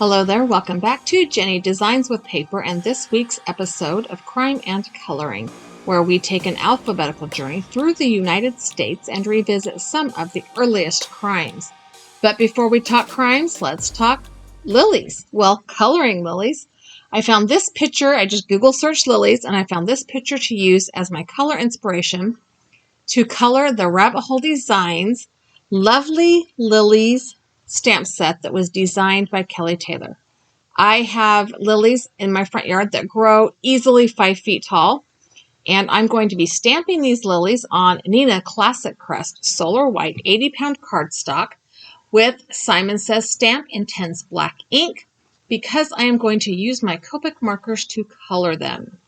Hello there, welcome back to Jenny Designs with Paper and this week's episode of Crime and Coloring, where we take an alphabetical journey through the United States and revisit some of the earliest crimes. But before we talk crimes, let's talk lilies. Well, coloring lilies. I found this picture, I just Google searched lilies, and I found this picture to use as my color inspiration to color the Rabbit Hole Designs Lovely Lilies stamp set that was designed by Kelly Taylor. I have lilies in my front yard that grow easily 5 feet tall, and I'm going to be stamping these lilies on Neenah Classic Crest Solar White 80-pound cardstock with Simon Says Stamp Intense Black ink because I am going to use my Copic markers to color them.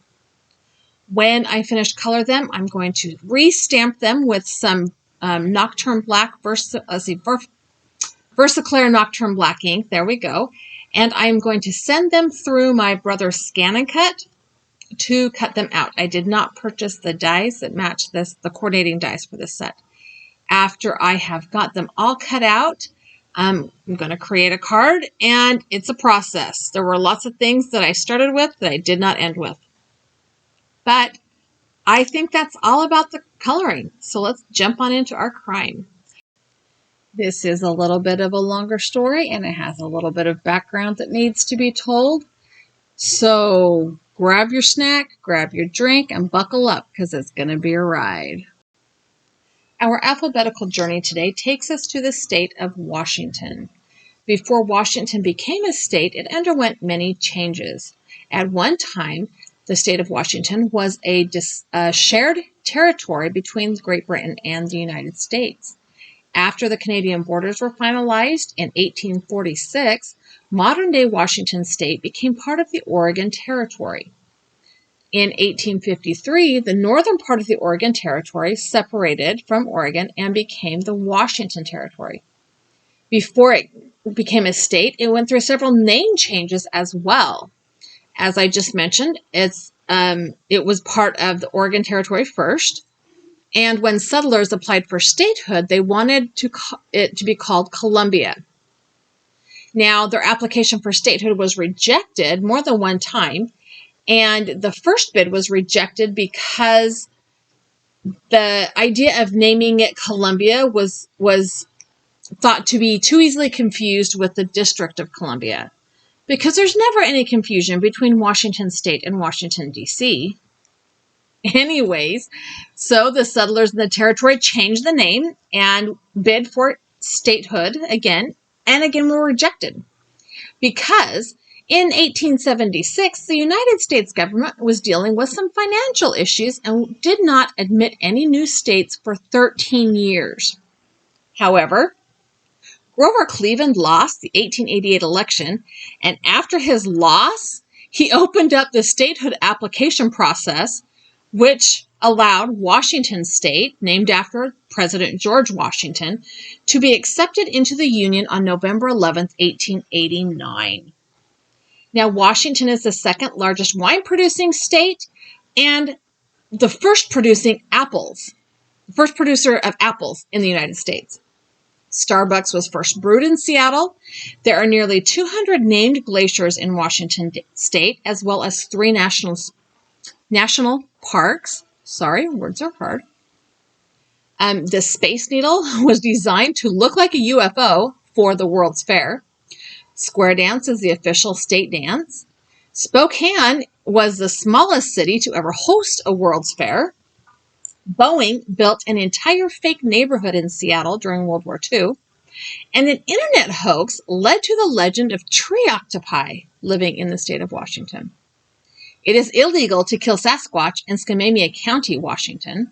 When I finish color them, I'm going to re-stamp them with some Nocturne Black VersaClare Nocturne Black ink. There we go. And I'm going to send them through my brother's Scan and Cut to cut them out. I did not purchase the dies that match the coordinating dies for this set. After I have got them all cut out, I'm going to create a card, and it's a process. There were lots of things that I started with that I did not end with. But I think that's all about the coloring. So let's jump on into our crime. This is a little bit of a longer story, and it has a little bit of background that needs to be told. So grab your snack, grab your drink, and buckle up because it's going to be a ride. Our alphabetical journey today takes us to the state of Washington. Before Washington became a state, it underwent many changes. At one time, the state of Washington was a shared territory between Great Britain and the United States. After the Canadian borders were finalized in 1846, modern-day Washington state became part of the Oregon Territory. In 1853, the northern part of the Oregon Territory separated from Oregon and became the Washington Territory. Before it became a state, it went through several name changes as well. As I just mentioned, it was part of the Oregon Territory first, and when settlers applied for statehood, they wanted it to be called Columbia. Now, their application for statehood was rejected more than one time, and the first bid was rejected because the idea of naming it Columbia was thought to be too easily confused with the District of Columbia. Because there's never any confusion between Washington State and Washington, D.C. Anyways, so the settlers in the territory changed the name and bid for statehood again, and again were rejected. Because in 1876, the United States government was dealing with some financial issues and did not admit any new states for 13 years. However, Grover Cleveland lost the 1888 election, and after his loss, he opened up the statehood application process, which allowed Washington State, named after President George Washington, to be accepted into the Union on November 11, 1889. Now, Washington is the second largest wine-producing state and the first producer of apples in the United States. Starbucks was first brewed in Seattle. There are nearly 200 named glaciers in Washington State, as well as 3 national parks. Sorry, words are hard. The Space Needle was designed to look like a UFO for the World's Fair. Square dance is the official state dance. Spokane was the smallest city to ever host a World's Fair. Boeing built an entire fake neighborhood in Seattle during World War II, and an internet hoax led to the legend of tree octopi living in the state of Washington. It is illegal to kill Sasquatch in Skamania County, Washington.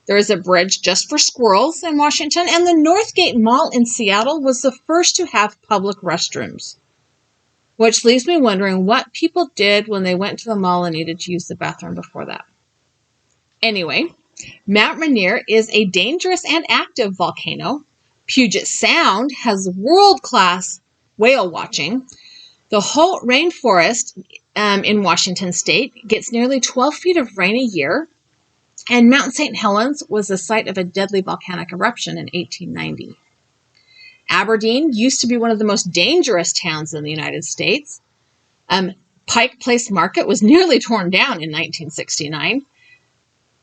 There is a bridge just for squirrels in Washington, and the Northgate Mall in Seattle was the first to have public restrooms, which leaves me wondering what people did when they went to the mall and needed to use the bathroom before that. Anyway, Mount Rainier is a dangerous and active volcano. Puget Sound has world-class whale watching. The whole rainforest in Washington State gets nearly 12 feet of rain a year. And Mount St. Helens was the site of a deadly volcanic eruption in 1890. Aberdeen used to be one of the most dangerous towns in the United States. Pike Place Market was nearly torn down in 1969.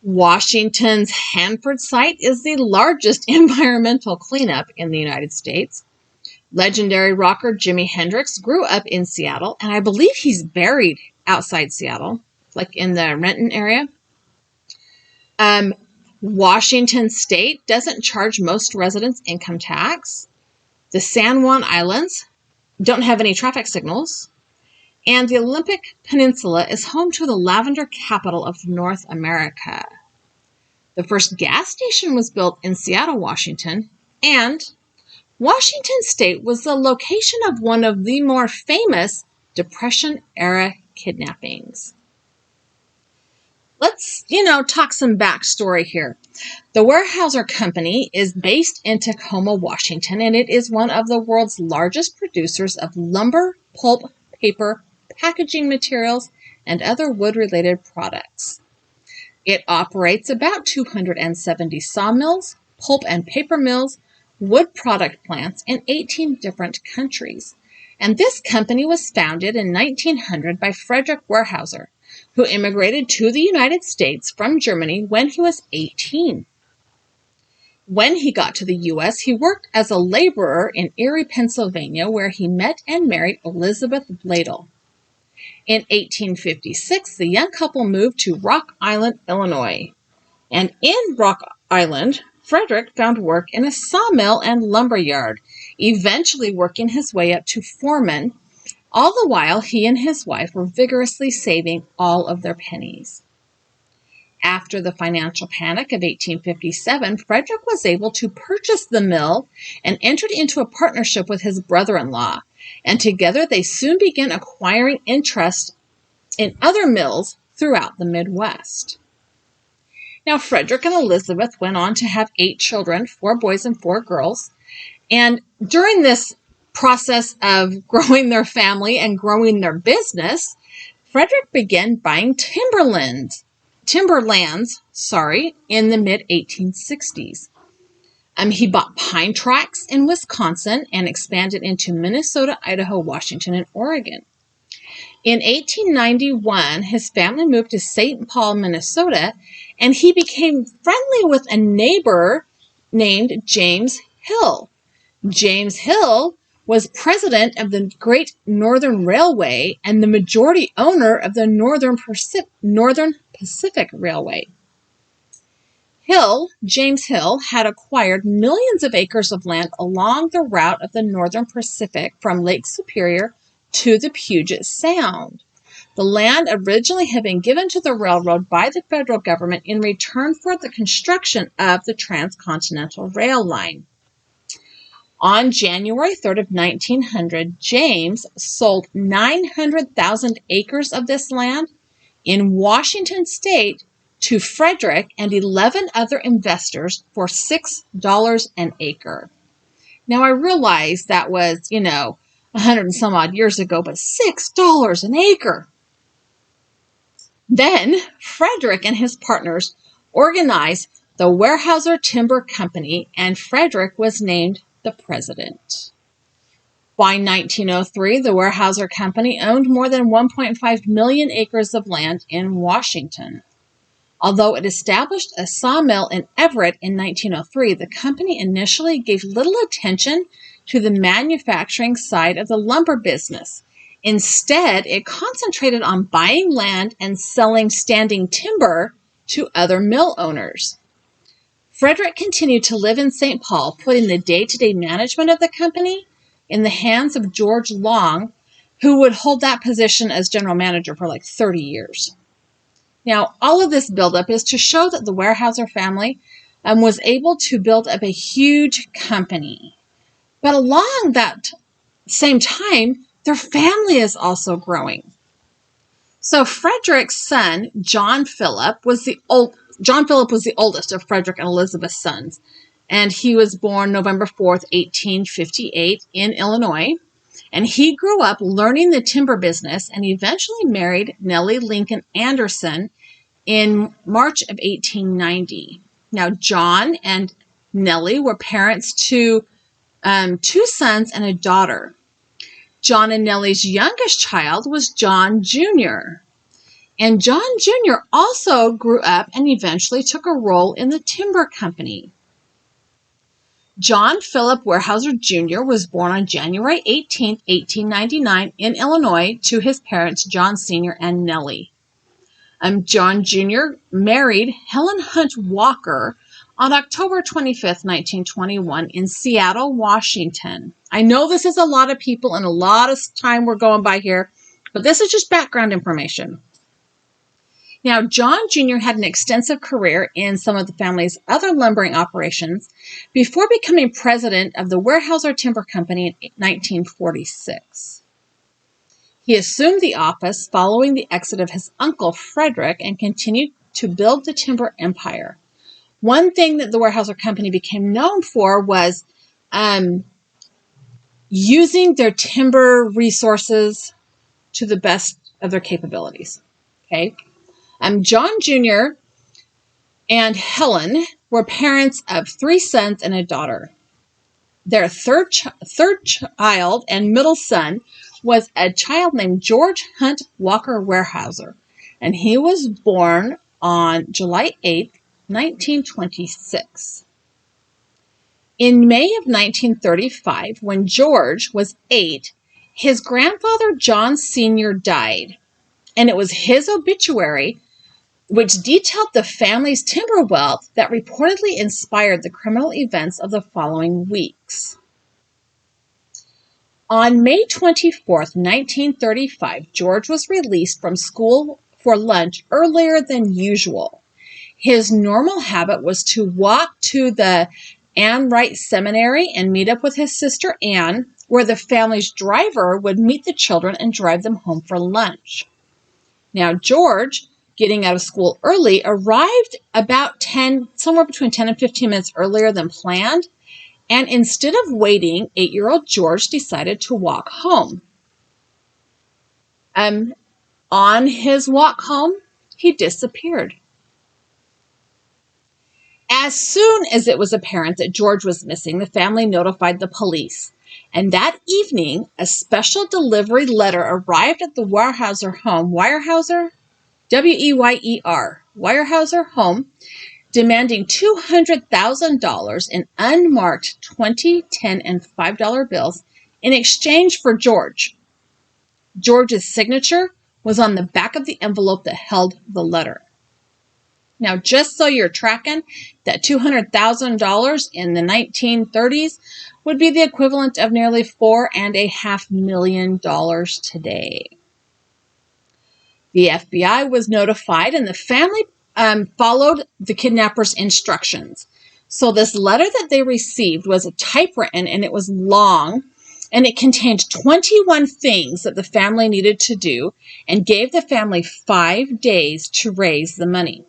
Washington's Hanford site is the largest environmental cleanup in the United States. Legendary rocker Jimi Hendrix grew up in Seattle, and I believe he's buried outside Seattle, like in the Renton area. Washington State doesn't charge most residents income tax. The San Juan Islands don't have any traffic signals. And the Olympic Peninsula is home to the lavender capital of North America. The first gas station was built in Seattle, Washington, and Washington State was the location of one of the more famous Depression-era kidnappings. Let's, talk some backstory here. The Weyerhaeuser Company is based in Tacoma, Washington, and it is one of the world's largest producers of lumber, pulp, paper, packaging materials, and other wood-related products. It operates about 270 sawmills, pulp and paper mills, wood product plants in 18 different countries. And this company was founded in 1900 by Frederick Weyerhaeuser, who immigrated to the United States from Germany when he was 18. When he got to the U.S., he worked as a laborer in Erie, Pennsylvania, where he met and married Elizabeth Bladel. In 1856, the young couple moved to Rock Island, Illinois. And in Rock Island, Frederick found work in a sawmill and lumber yard, eventually working his way up to foreman. All the while, he and his wife were vigorously saving all of their pennies. After the financial panic of 1857, Frederick was able to purchase the mill and entered into a partnership with his brother-in-law, and together they soon began acquiring interest in other mills throughout the Midwest. Now, Frederick and Elizabeth went on to have 8 children, 4 boys and 4 girls, and during this process of growing their family and growing their business, Frederick began buying timberlands, in the mid-1860s. He bought pine tracts in Wisconsin and expanded into Minnesota, Idaho, Washington, and Oregon. In 1891, his family moved to St. Paul, Minnesota, and he became friendly with a neighbor named James Hill. James Hill was president of the Great Northern Railway and the majority owner of the Northern Pacific Railway. James Hill, had acquired millions of acres of land along the route of the Northern Pacific from Lake Superior to the Puget Sound. The land originally had been given to the railroad by the federal government in return for the construction of the Transcontinental Rail Line. On January 3rd of 1900, James sold 900,000 acres of this land in Washington State to Frederick and 11 other investors for $6 an acre. Now, I realize that was, 100 and some odd years ago, but $6 an acre. Then Frederick and his partners organized the Weyerhaeuser Timber Company, and Frederick was named the president. By 1903, the Weyerhaeuser Company owned more than 1.5 million acres of land in Washington. Although it established a sawmill in Everett in 1903, the company initially gave little attention to the manufacturing side of the lumber business. Instead, it concentrated on buying land and selling standing timber to other mill owners. Frederick continued to live in St. Paul, putting the day-to-day management of the company in the hands of George Long, who would hold that position as general manager for like 30 years. Now, all of this buildup is to show that the Weyerhaeuser family was able to build up a huge company. But along that same time, their family is also growing. So Frederick's son, John Philip, was the oldest of Frederick and Elizabeth's sons, and he was born November 4th, 1858 in Illinois. And he grew up learning the timber business and eventually married Nellie Lincoln Anderson in March of 1890. Now, John and Nellie were parents to two sons and a daughter. John and Nellie's youngest child was John Jr. And John Jr. also grew up and eventually took a role in the timber company. John Philip Weyerhaeuser Jr. was born on January 18, 1899 in Illinois to his parents John Sr. and Nellie. John Jr. married Helen Hunt Walker on October 25, 1921 in Seattle, Washington. I know this is a lot of people and a lot of time we're going by here, but this is just background information. Now, John Jr. had an extensive career in some of the family's other lumbering operations before becoming president of the Weyerhaeuser Timber Company in 1946. He assumed the office following the exit of his uncle, Frederick, and continued to build the timber empire. One thing that the Weyerhaeuser Company became known for was using their timber resources to the best of their capabilities. Okay. John Jr. and Helen were parents of three sons and a daughter. Their third child and middle son was a child named George Hunt Walker Weyerhaeuser, and he was born on July 8, 1926. In May of 1935, when George was 8, his grandfather John Sr. died, and it was his obituary which detailed the family's timber wealth that reportedly inspired the criminal events of the following weeks. On May 24, 1935, George was released from school for lunch earlier than usual. His normal habit was to walk to the Ann Wright Seminary and meet up with his sister Ann, where the family's driver would meet the children and drive them home for lunch. Now, George, getting out of school early, arrived about somewhere between 10 and 15 minutes earlier than planned. And instead of waiting, 8-year-old George decided to walk home. On his walk home, he disappeared. As soon as it was apparent that George was missing, the family notified the police. And that evening, a special delivery letter arrived at the Weyerhaeuser home, Weyerhaeuser, W-E-Y-E-R, Weyerhaeuser home, demanding $200,000 in unmarked $20, $10, and $5 bills in exchange for George. George's signature was on the back of the envelope that held the letter. Now, just so you're tracking, that $200,000 in the 1930s would be the equivalent of nearly $4.5 million today. The FBI was notified, and the family followed the kidnappers' instructions. So this letter that they received was a typewritten, and it was long, and it contained 21 things that the family needed to do and gave the family 5 days to raise the money.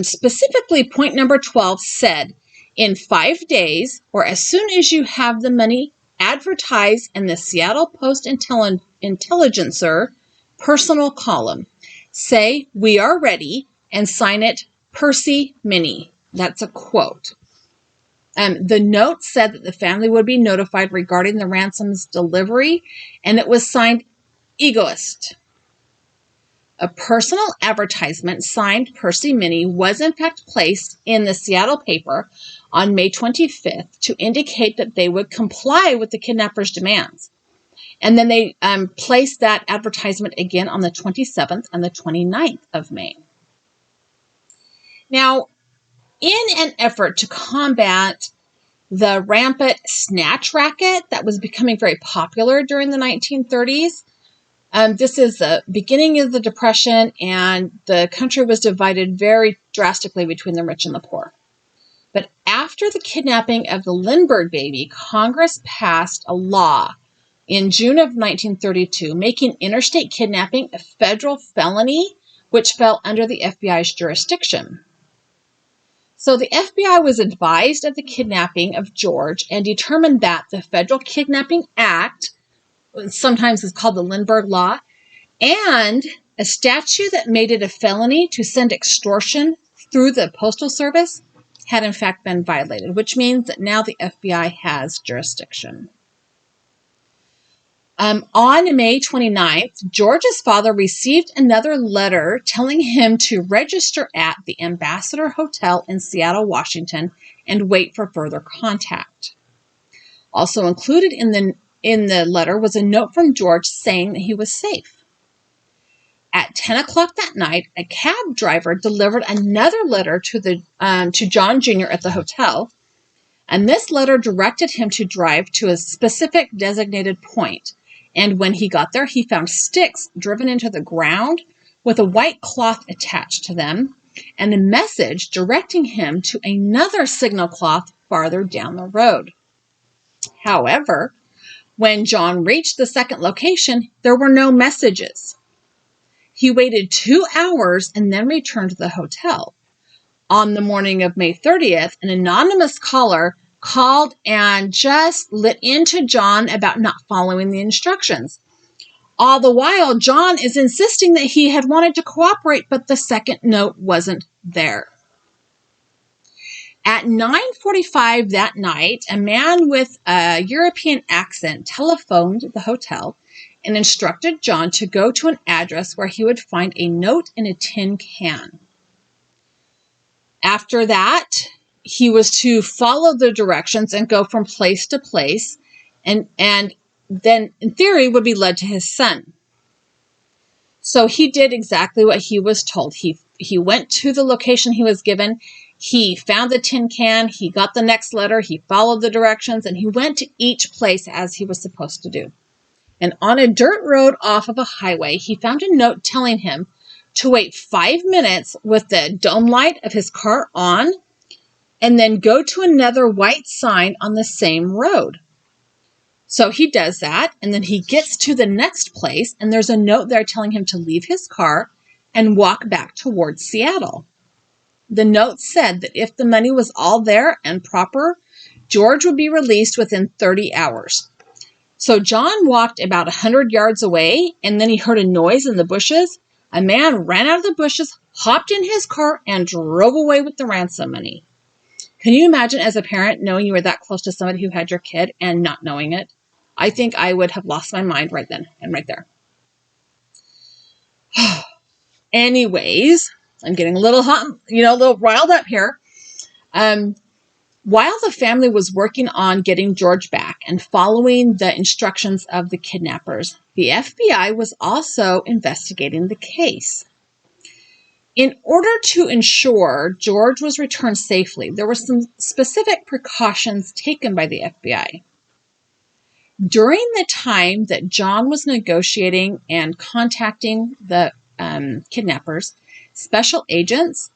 Specifically, point number 12 said, in 5 days, or as soon as you have the money, advertise in the Seattle Post-Intelligencer personal column. Say, we are ready, and sign it, Percy Minnie. That's a quote. The note said that the family would be notified regarding the ransom's delivery, and it was signed Egoist. A personal advertisement signed Percy Minnie was in fact placed in the Seattle paper on May 25th to indicate that they would comply with the kidnappers' demands. And then they placed that advertisement again on the 27th and the 29th of May. Now, in an effort to combat the rampant snatch racket that was becoming very popular during the 1930s, this is the beginning of the Depression, and the country was divided very drastically between the rich and the poor. But after the kidnapping of the Lindbergh baby, Congress passed a law in June of 1932, making interstate kidnapping a federal felony, which fell under the FBI's jurisdiction. So the FBI was advised of the kidnapping of George and determined that the Federal Kidnapping Act, sometimes it's called the Lindbergh Law, and a statute that made it a felony to send extortion through the Postal Service had in fact been violated, which means that now the FBI has jurisdiction. On May 29th, George's father received another letter telling him to register at the Ambassador Hotel in Seattle, Washington, and wait for further contact. Also included in the letter was a note from George saying that he was safe. At 10 o'clock that night, a cab driver delivered another letter to John Jr. at the hotel, and this letter directed him to drive to a specific designated point. And when he got there, he found sticks driven into the ground with a white cloth attached to them, and a message directing him to another signal cloth farther down the road. However, when John reached the second location, there were no messages. He waited 2 hours and then returned to the hotel. On the morning of May 30th, an anonymous caller called and just lit into John about not following the instructions. All the while, John is insisting that he had wanted to cooperate, but the second note wasn't there. At 9:45 that night, a man with a European accent telephoned the hotel and instructed John to go to an address where he would find a note in a tin can. After that, he was to follow the directions and go from place to place, and then, in theory, would be led to his son. So he did exactly what he was told. He went to the location he was given. He found the tin can. He got the next letter. He followed the directions, and he went to each place as he was supposed to do. And on a dirt road off of a highway, he found a note telling him to wait 5 minutes with the dome light of his car on, and then go to another white sign on the same road. So he does that, and then he gets to the next place, and there's a note there telling him to leave his car and walk back towards Seattle. The note said that if the money was all there and proper, George would be released within 30 hours. So John walked about 100 yards away, and then he heard a noise in the bushes. A man ran out of the bushes, hopped in his car, and drove away with the ransom money. Can you imagine as a parent knowing you were that close to somebody who had your kid and not knowing it? I think I would have lost my mind right then and right there. Anyways, I'm getting a little hot, a little riled up here. While the family was working on getting George back and following the instructions of the kidnappers, the FBI was also investigating the case. In order to ensure George was returned safely, there were some specific precautions taken by the FBI. During the time that John was negotiating and contacting the kidnappers, special agents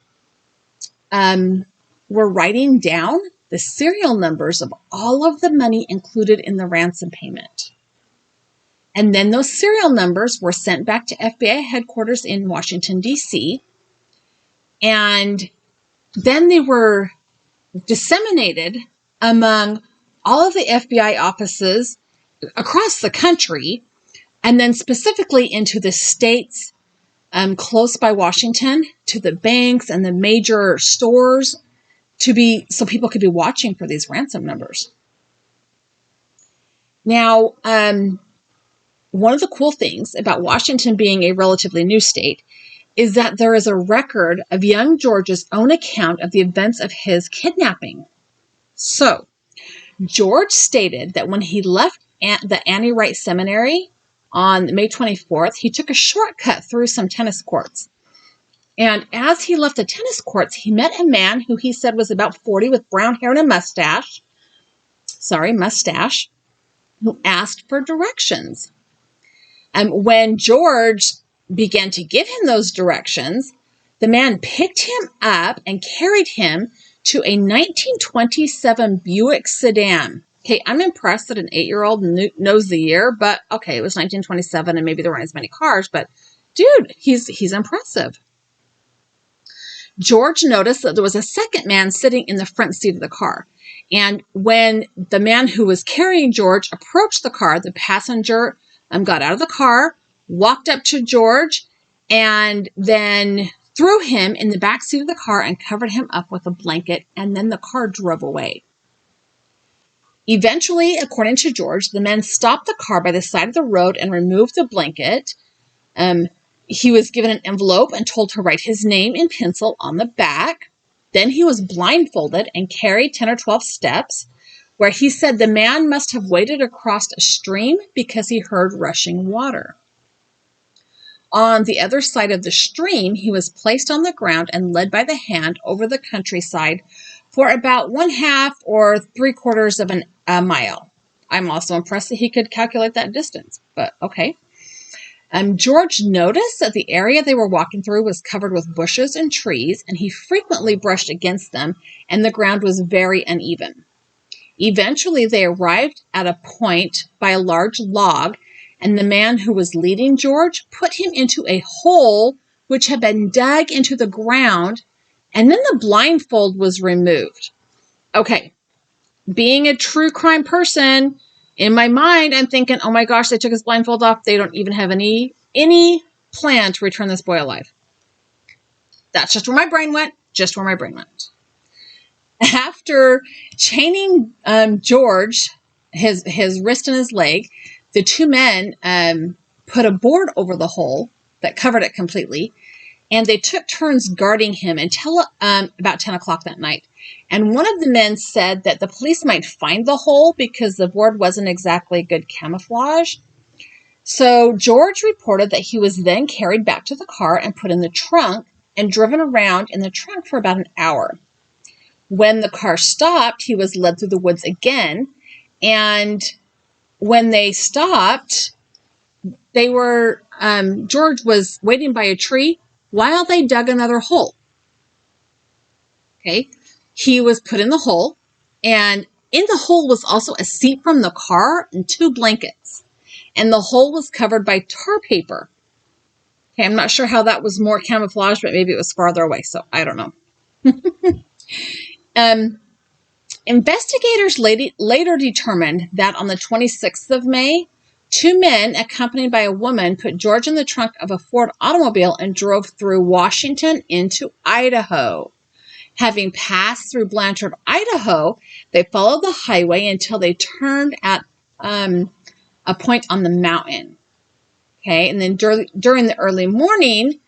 were writing down the serial numbers of all of the money included in the ransom payment. And then those serial numbers were sent back to FBI headquarters in Washington, D.C., and then they were disseminated among all of the FBI offices across the country, and then specifically into the states close by Washington, to the banks and the major stores, so people could be watching for these ransom numbers. Now, one of the cool things about Washington being a relatively new state is that there is a record of young George's own account of the events of his kidnapping. So, George stated that when he left the Annie Wright Seminary on May 24th, he took a shortcut through some tennis courts. And as he left the tennis courts, he met a man who he said was about 40 with brown hair and a mustache, who asked for directions. And when George began to give him those directions, the man picked him up and carried him to a 1927 Buick sedan. Okay, I'm impressed that an 8-year-old knows the year, but okay, it was 1927 and maybe there weren't as many cars, but dude, he's impressive. George noticed that there was a second man sitting in the front seat of the car. And when the man who was carrying George approached the car, the passenger got out of the car, walked up to George, and then threw him in the back seat of the car and covered him up with a blanket, and then the car drove away. Eventually, according to George, the men stopped the car by the side of the road and removed the blanket. He was given an envelope and told to write his name in pencil on the back. Then he was blindfolded and carried 10 or 12 steps, where he said the man must have waded across a stream because he heard rushing water. On the other side of the stream, he was placed on the ground and led by the hand over the countryside for about 1/2 or 3/4 of a mile. I'm also impressed that he could calculate that distance, but okay. George noticed that the area they were walking through was covered with bushes and trees, and he frequently brushed against them, and the ground was very uneven. Eventually, they arrived at a point by a large log, and the man who was leading George put him into a hole which had been dug into the ground, and then the blindfold was removed. Okay, being a true crime person, in my mind, I'm thinking, oh my gosh, they took his blindfold off. They don't even have any plan to return this boy alive. That's just where my brain went, After chaining George, his wrist and his leg, the two men put a board over the hole that covered it completely, and they took turns guarding him until about 10 o'clock that night. And one of the men said that the police might find the hole because the board wasn't exactly good camouflage. So George reported that he was then carried back to the car and put in the trunk and driven around in the trunk for about an hour. When the car stopped, he was led through the woods again. And when they stopped, George was waiting by a tree while they dug another hole. Okay. He was put in the hole, and in the hole was also a seat from the car and 2 blankets. And the hole was covered by tar paper. Okay, I'm not sure how that was more camouflage, but maybe it was farther away, so I don't know. Investigators later determined that on the 26th of May, 2 men accompanied by a woman put George in the trunk of a Ford automobile and drove through Washington into Idaho. Having passed through Blanchard, Idaho, they followed the highway until they turned at a point on the mountain. Okay, and then during the early morning,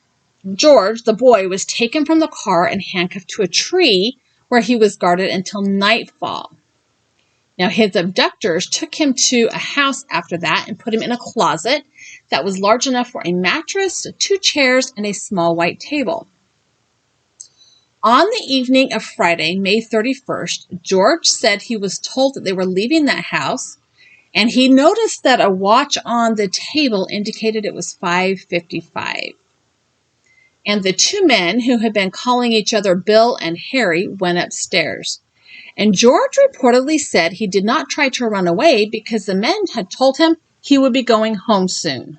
George, the boy, was taken from the car and handcuffed to a tree where he was guarded until nightfall. Now, his abductors took him to a house after that and put him in a closet that was large enough for a mattress, 2 chairs, and a small white table. On the evening of Friday, May 31st, George said he was told that they were leaving that house, and he noticed that a watch on the table indicated it was 5:55. And the 2 men who had been calling each other Bill and Harry went upstairs. And George reportedly said he did not try to run away because the men had told him he would be going home soon.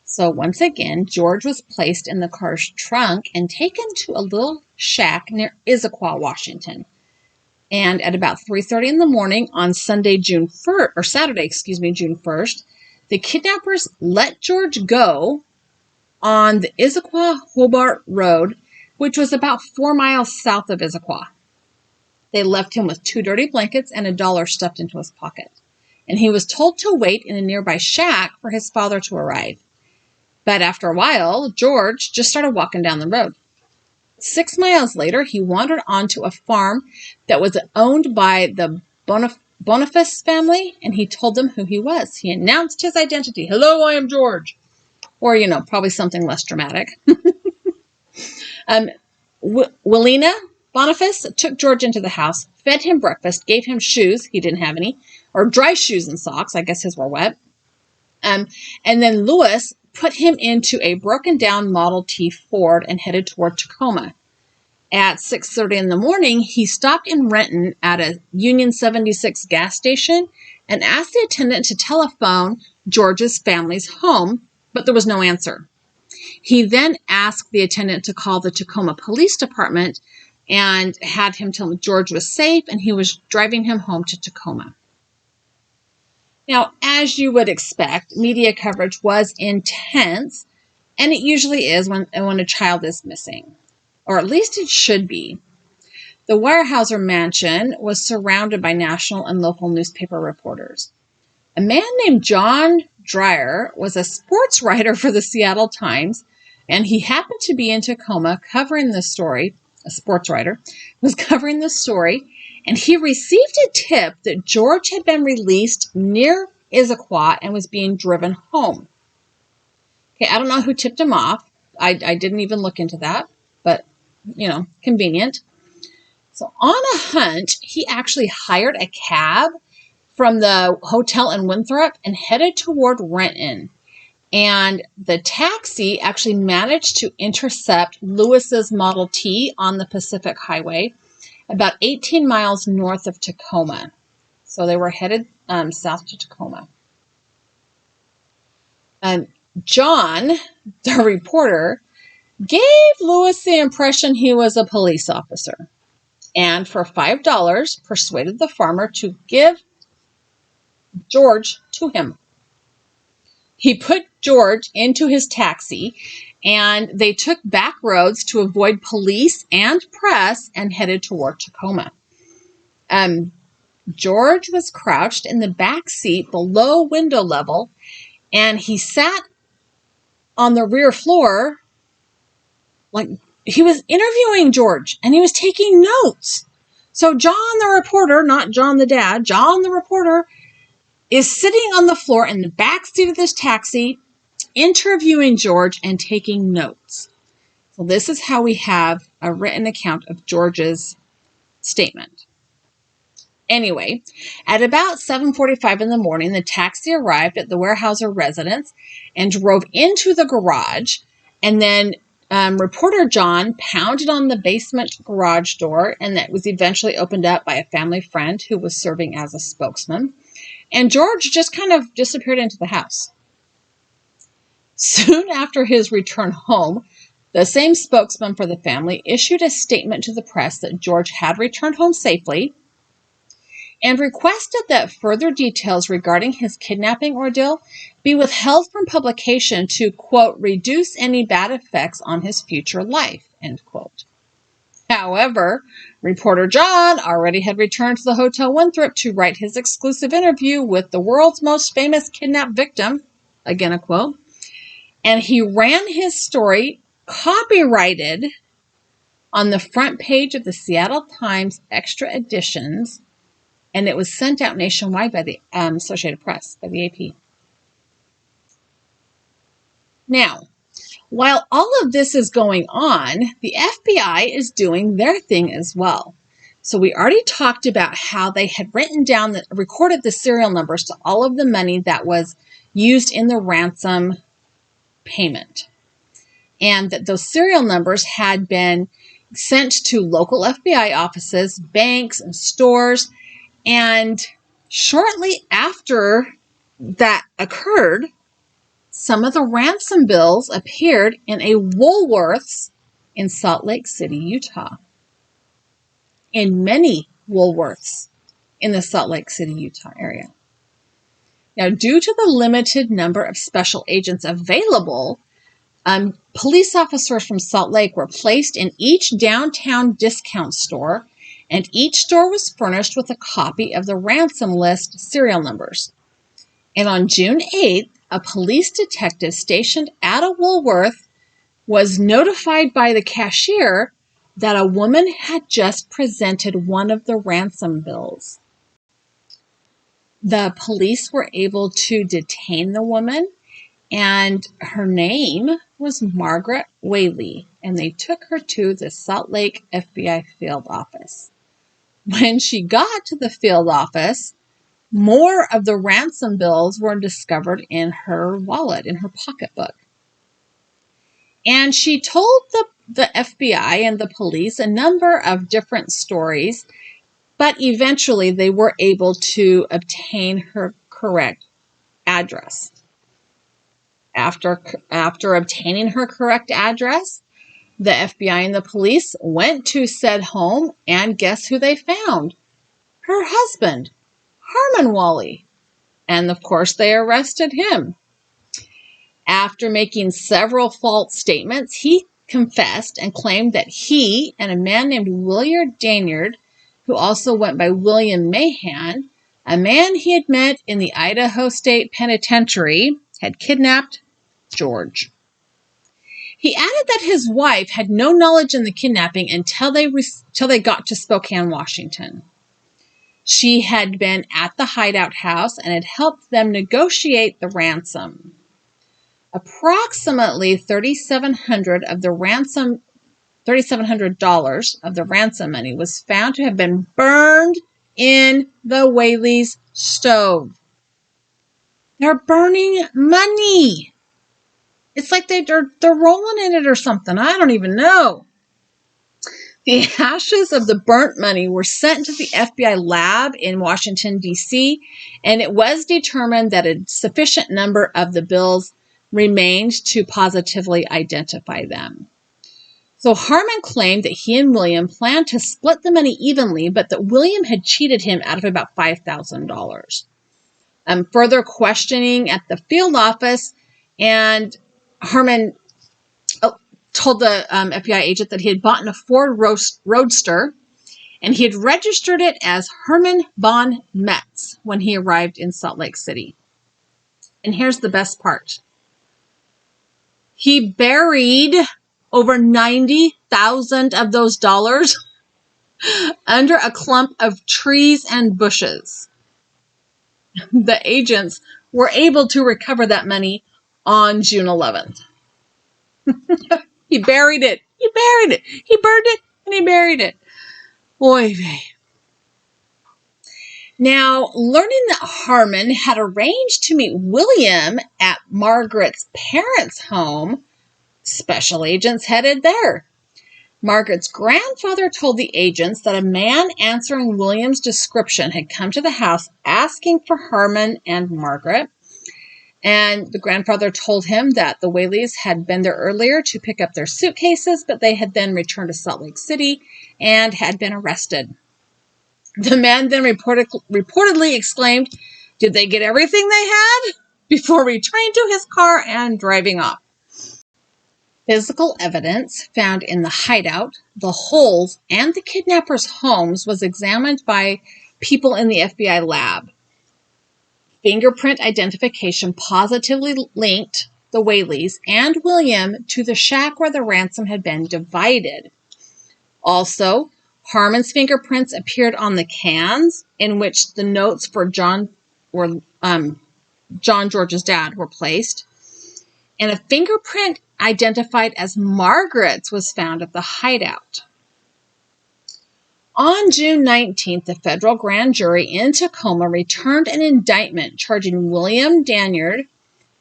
So once again, George was placed in the car's trunk and taken to a little shack near Issaquah, Washington. And at about 3:30 in the morning on Saturday, June 1st, the kidnappers let George go on the Issaquah-Hobart Road, which was about 4 miles south of Issaquah. They left him with 2 dirty blankets and $1 stuffed into his pocket. And he was told to wait in a nearby shack for his father to arrive. But after a while, George just started walking down the road. 6 miles later, he wandered onto a farm that was owned by the Boniface family, and he told them who he was. He announced his identity. "Hello, I am George." Or, probably something less dramatic. Willina Boniface took George into the house, fed him breakfast, gave him shoes. He didn't have any. Or dry shoes and socks. I guess his were wet. And then Lewis put him into a broken-down Model T Ford and headed toward Tacoma. At 6:30 in the morning, he stopped in Renton at a Union 76 gas station and asked the attendant to telephone George's family's home, but there was no answer. He then asked the attendant to call the Tacoma Police Department and had him tell him George was safe and he was driving him home to Tacoma. Now, as you would expect, media coverage was intense And it usually is when a child is missing, or at least it should be. The Weyerhaeuser mansion was surrounded by national and local newspaper reporters. A man named John Dreyer was a sports writer for the Seattle Times, and he happened to be in Tacoma covering the story. A sports writer was covering the story, and he received a tip that George had been released near Issaquah and was being driven home. Okay, I don't know who tipped him off. I didn't even look into that, but, convenient. So on a hunt, he actually hired a cab from the hotel in Winthrop and headed toward Renton. And the taxi actually managed to intercept Lewis's Model T on the Pacific Highway, about 18 miles north of Tacoma. So they were headed south to Tacoma. John, the reporter, gave Lewis the impression he was a police officer, and for $5 persuaded the farmer to give George to him. He put George into his taxi, and they took back roads to avoid police and press and headed toward Tacoma. George was crouched in the back seat below window level, and he sat on the rear floor like he was interviewing George, and he was taking notes. So John the reporter, not John the dad, John the reporter, is sitting on the floor in the back seat of this taxi, interviewing George and taking notes. So this is how we have a written account of George's statement. Anyway, at about 7:45 in the morning, the taxi arrived at the Weyerhaeuser residence and drove into the garage. And then reporter John pounded on the basement garage door, and that was eventually opened up by a family friend who was serving as a spokesman. And George just kind of disappeared into the house. Soon after his return home, the same spokesman for the family issued a statement to the press that George had returned home safely and requested that further details regarding his kidnapping ordeal be withheld from publication to, quote, reduce any bad effects on his future life, end quote. However, reporter John already had returned to the Hotel Winthrop to write his exclusive interview with the world's most famous kidnapped victim, again a quote, and he ran his story copyrighted on the front page of the Seattle Times extra editions, and it was sent out nationwide by the Associated Press, by the AP. Now, while all of this is going on, the FBI is doing their thing as well. So we already talked about how they had recorded the serial numbers to all of the money that was used in the ransom payment. And that those serial numbers had been sent to local FBI offices, banks, and stores. And shortly after that occurred, some of the ransom bills appeared in a Woolworths in Salt Lake City, Utah. In many Woolworths in the Salt Lake City, Utah area. Now, due to the limited number of special agents available, police officers from Salt Lake were placed in each downtown discount store, and each store was furnished with a copy of the ransom list serial numbers. And on June 8th, a police detective stationed at a Woolworth was notified by the cashier that a woman had just presented one of the ransom bills. The police were able to detain the woman, and her name was Margaret Whaley, and they took her to the Salt Lake FBI field office. When she got to the field office, more of the ransom bills were discovered in her wallet, in her pocketbook. And she told the FBI and the police a number of different stories, but eventually they were able to obtain her correct address. After obtaining her correct address, the FBI and the police went to said home, and guess who they found? Her husband, Herman Whaley. And of course, they arrested him. After making several false statements, he confessed and claimed that he and a man named William Danyard, who also went by William Mahan, a man he had met in the Idaho State Penitentiary, had kidnapped George. He added that his wife had no knowledge in the kidnapping until they got to Spokane, Washington. She had been at the hideout house and had helped them negotiate the ransom. Approximately $3,700 of the ransom money was found to have been burned in the Whaley's stove. They're burning money. It's like they're rolling in it or something. I don't even know. The ashes of the burnt money were sent to the FBI lab in Washington, D.C., and it was determined that a sufficient number of the bills remained to positively identify them. So Harmon claimed that he and William planned to split the money evenly, but that William had cheated him out of about $5,000. Further questioning at the field office, and Harmon told the FBI agent that he had bought a Ford Roadster, and he had registered it as Herman von Metz when he arrived in Salt Lake City. And here's the best part. He buried over $90,000 of those dollars under a clump of trees and bushes. The agents were able to recover that money on June 11th. He buried it. He buried it. He burned it and he buried it. Oy vey. Now, learning that Harmon had arranged to meet William at Margaret's parents' home, special agents headed there. Margaret's grandfather told the agents that a man answering William's description had come to the house asking for Harmon and Margaret. And the grandfather told him that the Whaleys had been there earlier to pick up their suitcases, but they had then returned to Salt Lake City and had been arrested. The man then reportedly exclaimed, "Did they get everything they had?" before returning to his car and driving off. Physical evidence found in the hideout, the holes, and the kidnappers' homes was examined by people in the FBI lab. Fingerprint identification positively linked the Whaleys and William to the shack where the ransom had been divided. Also, Harmon's fingerprints appeared on the cans in which the notes for John George's dad were placed, and a fingerprint identified as Margaret's was found at the hideout. On June 19th, the federal grand jury in Tacoma returned an indictment charging William Danyard,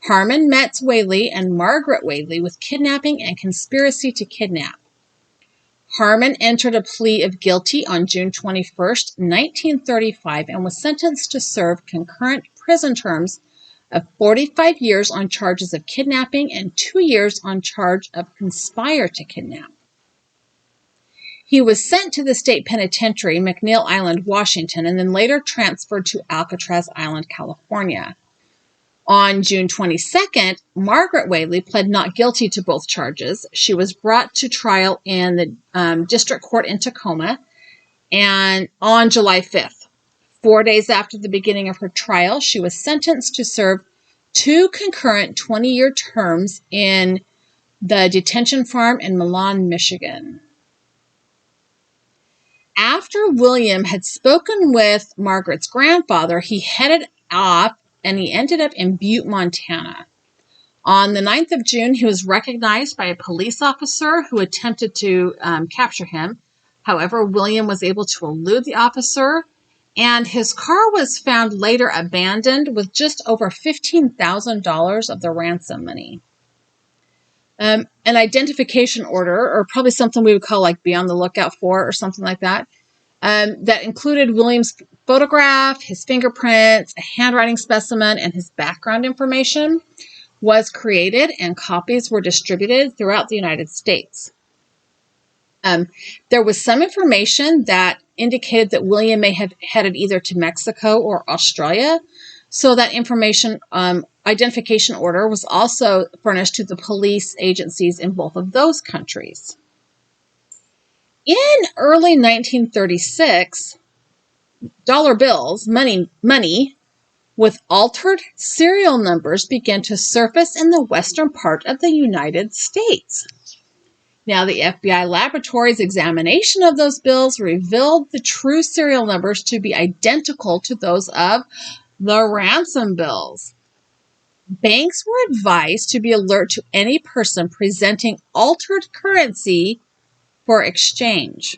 Harmon Metz Whaley, and Margaret Whaley with kidnapping and conspiracy to kidnap. Harmon entered a plea of guilty on June 21st, 1935, and was sentenced to serve concurrent prison terms of 45 years on charges of kidnapping and 2 years on charge of conspire to kidnap. He was sent to the state penitentiary, McNeil Island, Washington, and then later transferred to Alcatraz Island, California. On June 22nd, Margaret Whaley pled not guilty to both charges. She was brought to trial in the district court in Tacoma, and on July 5th, 4 days after the beginning of her trial, she was sentenced to serve 2 concurrent 20-year terms in the detention farm in Milan, Michigan. After William had spoken with Margaret's grandfather, he headed off and he ended up in Butte, Montana. On the 9th of June, he was recognized by a police officer who attempted to capture him. However, William was able to elude the officer, and his car was found later abandoned with just over $15,000 of the ransom money. An identification order, or probably something we would call like be on the lookout for or something like that, that included William's photograph, his fingerprints, a handwriting specimen, and his background information, was created, and copies were distributed throughout the United States. There was some information that indicated that William may have headed either to Mexico or Australia, so that information identification order was also furnished to the police agencies in both of those countries. In early 1936, dollar bills, money with altered serial numbers began to surface in the western part of the United States. Now, the FBI laboratory's examination of those bills revealed the true serial numbers to be identical to those of the ransom bills. Banks were advised to be alert to any person presenting altered currency for exchange.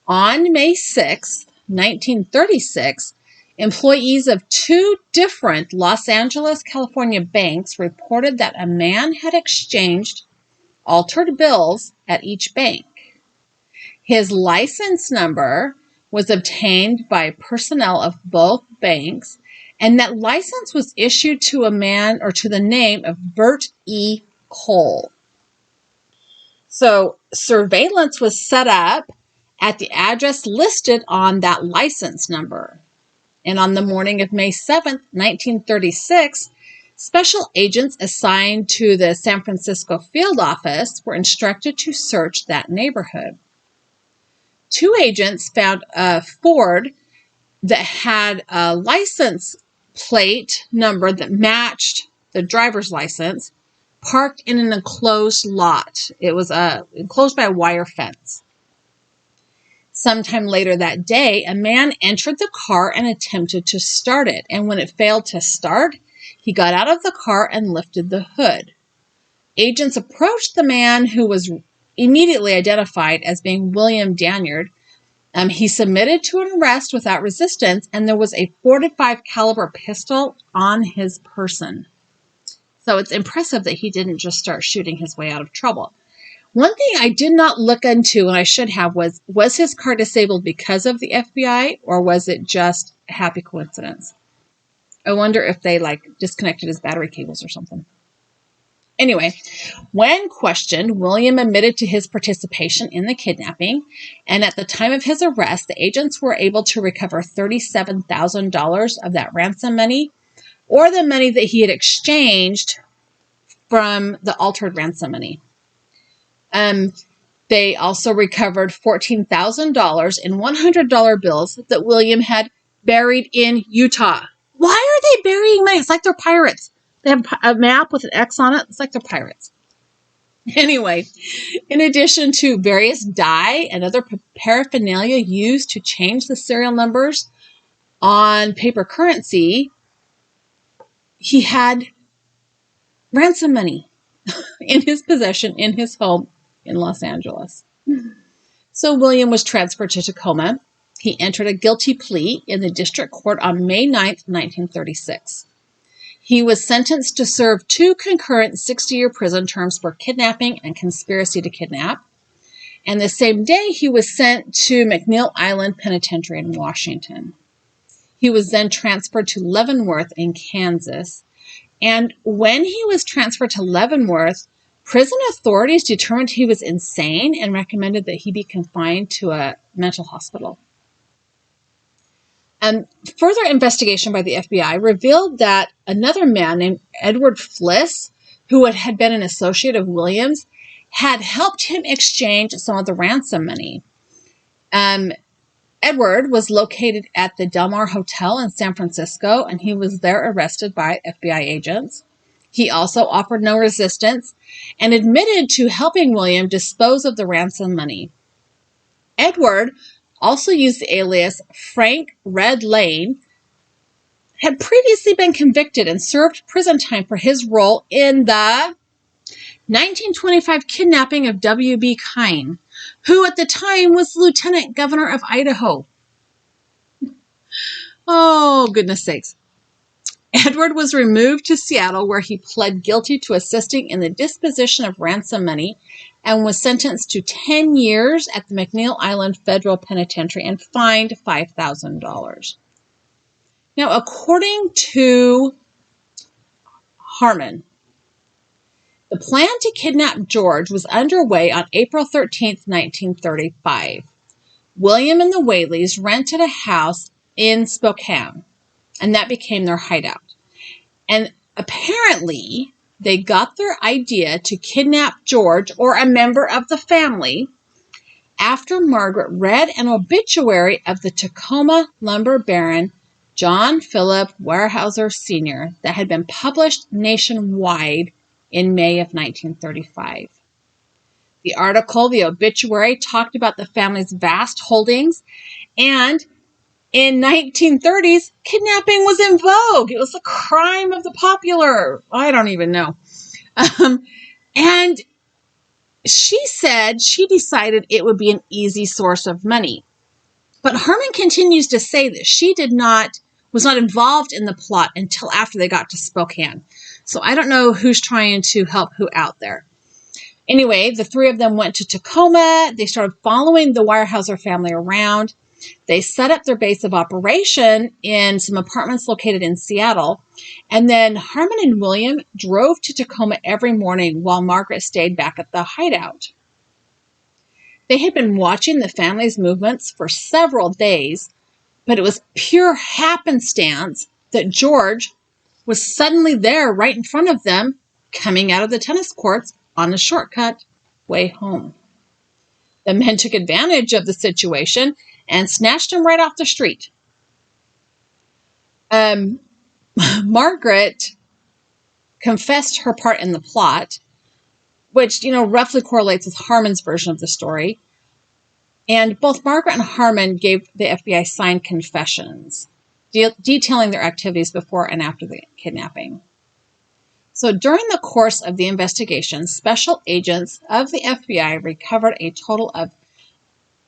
On May 6, 1936, employees of two different Los Angeles, California banks reported that a man had exchanged altered bills at each bank. His license number was obtained by personnel of both banks, and that license was issued to a man or to the name of Bert E. Cole. So surveillance was set up at the address listed on that license number. And on the morning of May 7th, 1936, special agents assigned to the San Francisco field office were instructed to search that neighborhood. Two agents found a Ford that had a license plate number that matched the driver's license, parked in an enclosed lot. It was enclosed by a wire fence. Sometime later that day, a man entered the car and attempted to start it. And when it failed to start, he got out of the car and lifted the hood. Agents approached the man, who was immediately identified as being William Danyard. He submitted to an arrest without resistance, and there was a .45 caliber pistol on his person. So it's impressive that he didn't just start shooting his way out of trouble. One thing I did not look into, and I should have, was his car disabled because of the FBI, or was it just a happy coincidence? I wonder if they disconnected his battery cables or something. Anyway, when questioned, William admitted to his participation in the kidnapping, and at the time of his arrest, the agents were able to recover $37,000 of that ransom money, or the money that he had exchanged from the altered ransom money. They also recovered $14,000 in $100 bills that William had buried in Utah. Why are they burying money? It's like they're pirates. They have a map with an X on it. It's like they're pirates. Anyway, in addition to various dye and other paraphernalia used to change the serial numbers on paper currency, he had ransom money in his possession in his home in Los Angeles. So William was transferred to Tacoma. He entered a guilty plea in the district court on May 9th, 1936. He was sentenced to serve 2 concurrent 60-year prison terms for kidnapping and conspiracy to kidnap. And the same day, he was sent to McNeil Island Penitentiary in Washington. He was then transferred to Leavenworth in Kansas. And when he was transferred to Leavenworth, prison authorities determined he was insane and recommended that he be confined to a mental hospital. Further investigation by the FBI revealed that another man named Edward Fliss, who had been an associate of Williams, had helped him exchange some of the ransom money. Edward was located at the Del Mar Hotel in San Francisco, and he was there arrested by FBI agents. He also offered no resistance and admitted to helping William dispose of the ransom money. Edward also used the alias Frank Red Lane, had previously been convicted and served prison time for his role in the 1925 kidnapping of W.B. Kine, who at the time was Lieutenant Governor of Idaho. Oh, goodness sakes. Edward was removed to Seattle, where he pled guilty to assisting in the disposition of ransom money and was sentenced to 10 years at the McNeil Island Federal Penitentiary and fined $5,000. Now, according to Harmon, the plan to kidnap George was underway on April 13, 1935. William and the Whaleys rented a house in Spokane, and that became their hideout. And apparently, they got their idea to kidnap George or a member of the family after Margaret read an obituary of the Tacoma lumber baron John Philip Weyerhaeuser Sr. that had been published nationwide in May of 1935. The article, the obituary, talked about the family's vast holdings, and in 1930s, kidnapping was in vogue. It was the crime of the popular. I don't even know. And she said she decided it would be an easy source of money. But Harmon continues to say that she was not involved in the plot until after they got to Spokane. So I don't know who's trying to help who out there. Anyway, the three of them went to Tacoma. They started following the Weyerhaeuser family around. They set up their base of operation in some apartments located in Seattle. And then Harmon and William drove to Tacoma every morning while Margaret stayed back at the hideout. They had been watching the family's movements for several days, but it was pure happenstance that George was suddenly there right in front of them, coming out of the tennis courts on a shortcut way home. The men took advantage of the situation and snatched him right off the street. Margaret confessed her part in the plot, which, roughly correlates with Harmon's version of the story. And both Margaret and Harmon gave the FBI signed confessions, detailing their activities before and after the kidnapping. So during the course of the investigation, special agents of the FBI recovered a total of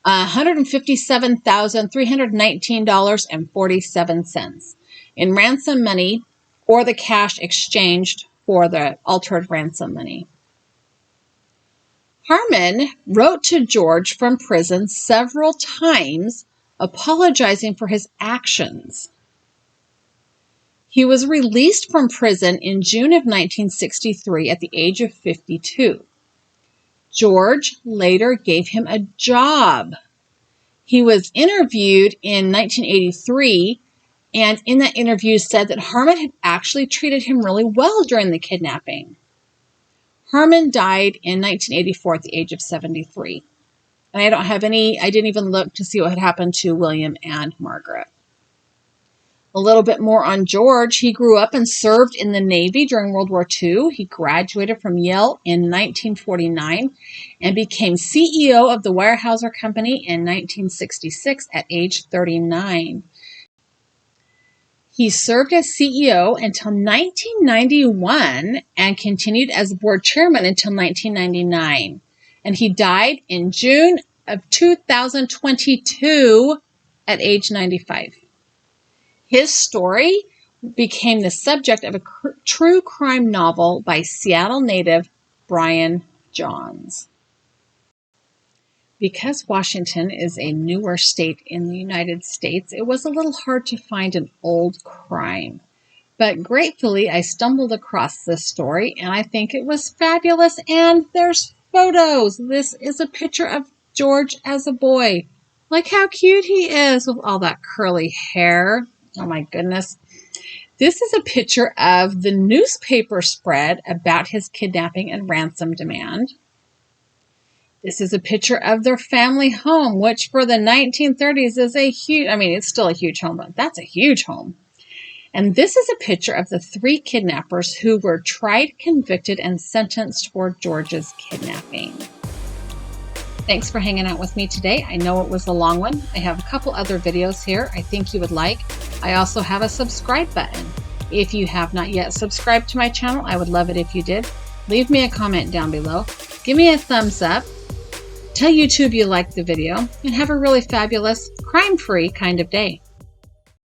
$157,319.47 in ransom money, or the cash exchanged for the altered ransom money. Harmon wrote to George from prison several times apologizing for his actions. He was released from prison in June of 1963 at the age of 52. George later gave him a job. He was interviewed in 1983, and in that interview said that Harmon had actually treated him really well during the kidnapping. Harmon died in 1984 at the age of 73. And I didn't even look to see what had happened to William and Margaret. A little bit more on George. He grew up and served in the Navy during World War II. He graduated from Yale in 1949 and became CEO of the Weyerhaeuser Company in 1966 at age 39. He served as CEO until 1991 and continued as board chairman until 1999. And he died in June of 2022 at age 95. His story became the subject of a true crime novel by Seattle native Brian Johns. Because Washington is a newer state in the United States, it was a little hard to find an old crime. But gratefully, I stumbled across this story, and I think it was fabulous, and there's photos. This is a picture of George as a boy. Look how cute he is with all that curly hair. Oh my goodness. This is a picture of the newspaper spread about his kidnapping and ransom demand. This is a picture of their family home, which for the 1930s is it's still a huge home, but that's a huge home. And this is a picture of the three kidnappers who were tried, convicted, and sentenced for George's kidnapping. Thanks for hanging out with me today. I know it was a long one. I have a couple other videos here I think you would like. I also have a subscribe button. If you have not yet subscribed to my channel, I would love it if you did. Leave me a comment down below. Give me a thumbs up. Tell YouTube you liked the video, and have a really fabulous, crime-free kind of day.